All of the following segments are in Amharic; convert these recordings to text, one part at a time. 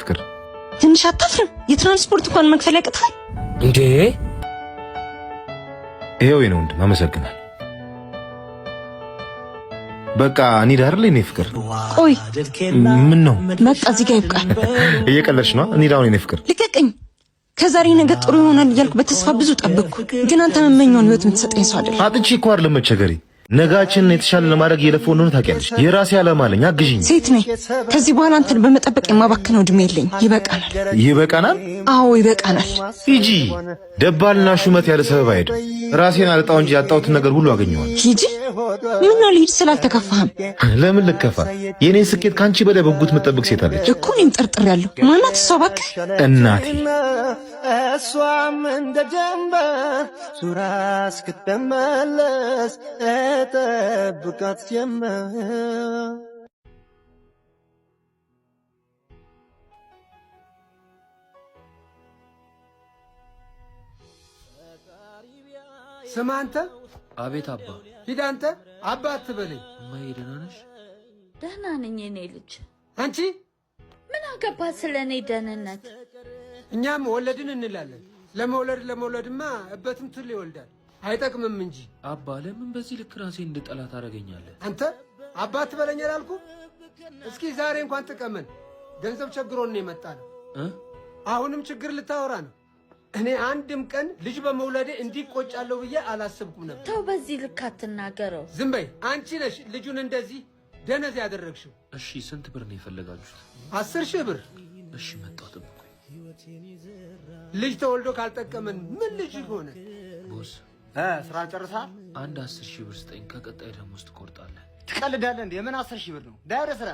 ፍቅር ትንሽ አታፍርም? የትራንስፖርት እንኳን መክፈል ያቅታል እንዴ? ይሄው ነው እንዴ? አመሰግናለሁ። በቃ እኔ ዳር ላይ ነኝ ፍቅር። ቆይ ምን ነው? በቃ እዚህ ጋር ይብቃል። እየቀለድሽ ነው? እኔ ዳር ነኝ ፍቅር። ልቀቀኝ። ከዛሬ ነገ ጥሩ ይሆናል እያልኩ በተስፋ ብዙ ጠበቅኩ፣ ግን አንተ መመኛውን ህይወት የምትሰጠኝ ሰው አይደል። አጥቼ እኮ አይደለም መቸገሬ፣ ነጋችን የተሻለ ለማድረግ የለፈው እንደሆነ ታውቂያለሽ። የራሴ ዓላማ አለኝ፣ አግዢኝ። ሴት ነኝ። ከዚህ በኋላ አንተን በመጠበቅ የማባክነው እድሜ የለኝ። ይበቃናል። ይበቃናል? አዎ ይበቃናል። ሂጂ። ደባልና ሹመት ያለ ሰበብ አይደል። ራሴን አልጣው እንጂ ያጣሁትን ነገር ሁሉ አገኘዋለሁ። ሂጂ። ምን ነው ልሂድ ስላልተከፋህም? ለምን ልከፋ? የኔን ስኬት ካንቺ በላይ በጉት መጠበቅ ሴት አለች እኮ። እኔም ጠርጥሬያለሁ። ማናት እሷ? እባክህ እናቴ። እሷም እንደ ጀንበር ሱራ እስክትመለስ እጠብቃት ጀመር። ስማ አንተ። አቤት አባ። ሂድ አንተ አባ አትበለኝ። እማዬ ደህና ነሽ? ደህና ነኝ የኔ ልጅ። አንቺ ምን አገባት ስለ እኔ ደህንነት? እኛም ወለድን እንላለን። ለመውለድማ እበትም ትል ይወልዳል፣ አይጠቅምም እንጂ። አባ ለምን በዚህ ልክ ራሴን እንድጠላ ታደርገኛለህ? አንተ አባ አትበለኝ አላልኩ? እስኪ ዛሬ እንኳን ጥቀመን። ገንዘብ ቸግሮን ነው የመጣ ነው። አሁንም ችግር ልታወራ ነው? እኔ አንድም ቀን ልጅ በመውለዴ እንዲቆጫለሁ ብዬ አላሰብኩም ነበር። ተው በዚህ ልክ አትናገረው። ዝም በይ። አንቺ ነሽ ልጁን እንደዚህ ደነዝ ያደረግሽው። እሺ ስንት ብር ነው የፈለጋችሁት? 10,000 ብር። እሺ መጣሁ፣ ጠብቁኝ። ልጅ ተወልዶ ካልጠቀመን ምን ልጅ ሆነ? ቦስ ስራ ጨርሰሃል? አንድ 10,000 ብር ስጠኝ፣ ከቀጣይ ደሞዝ ትቆርጣለህ። ትቀልዳለህ እንዴ? የምን 10,000 ብር ነው? ዳይረ ስራ።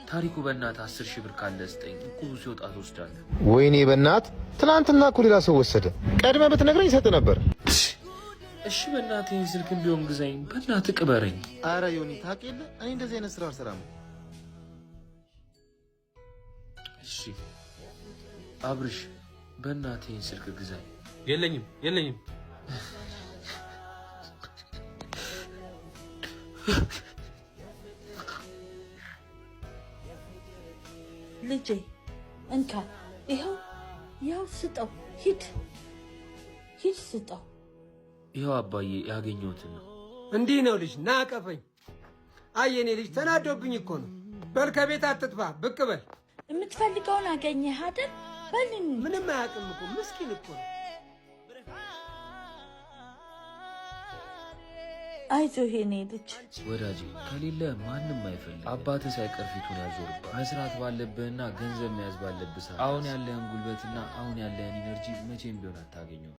ታሪኩ በእናትህ 10,000 ብር ካለ ስጠኝ፣ እቁቡ ሲወጣ ትወስዳለህ። ወይኔ በእናት ትናንትና እኮ ሌላ ሰው ወሰደ። ቀድመህ ብትነግረኝ ይሰጥ ነበር። እሺ በእናትህ ስልክም ቢሆን ግዛኝ፣ በእናትህ ቅበረኝ። አረ ዮኒ ታውቅ የለ እኔ እንደዚህ አይነት ስራ አልሰራም። እሺ አብርሽ በእናትህ ስልክ ግዛኝ። የለኝም። ልጄ እንካ፣ ይኸው ስጠው። ሂድ ስጠው። ይኸው አባዬ ያገኘሁትን ነው። እንዲህ ነው ልጅ ና አቀፈኝ። አየኔ ልጅ ተናዶብኝ እኮ ነው። በል ከቤት አትጥፋ፣ ብቅ በል። የምትፈልገውን አገኘህ አይደል? በልን። ምንም አያውቅም እኮ ምስኪን እኮ ነው። አይዞህ የኔ ልጅ። ወዳጄ ከሌለ ማንም አይፈልግ። አባትህ ሳይቀር ፊቱን ያዞርብሃል። መስራት ባለብህና ገንዘብ መያዝ ባለብህ ሰዓት አሁን ያለህን ጉልበትና አሁን ያለህን ኢነርጂ መቼም ቢሆን አታገኘው።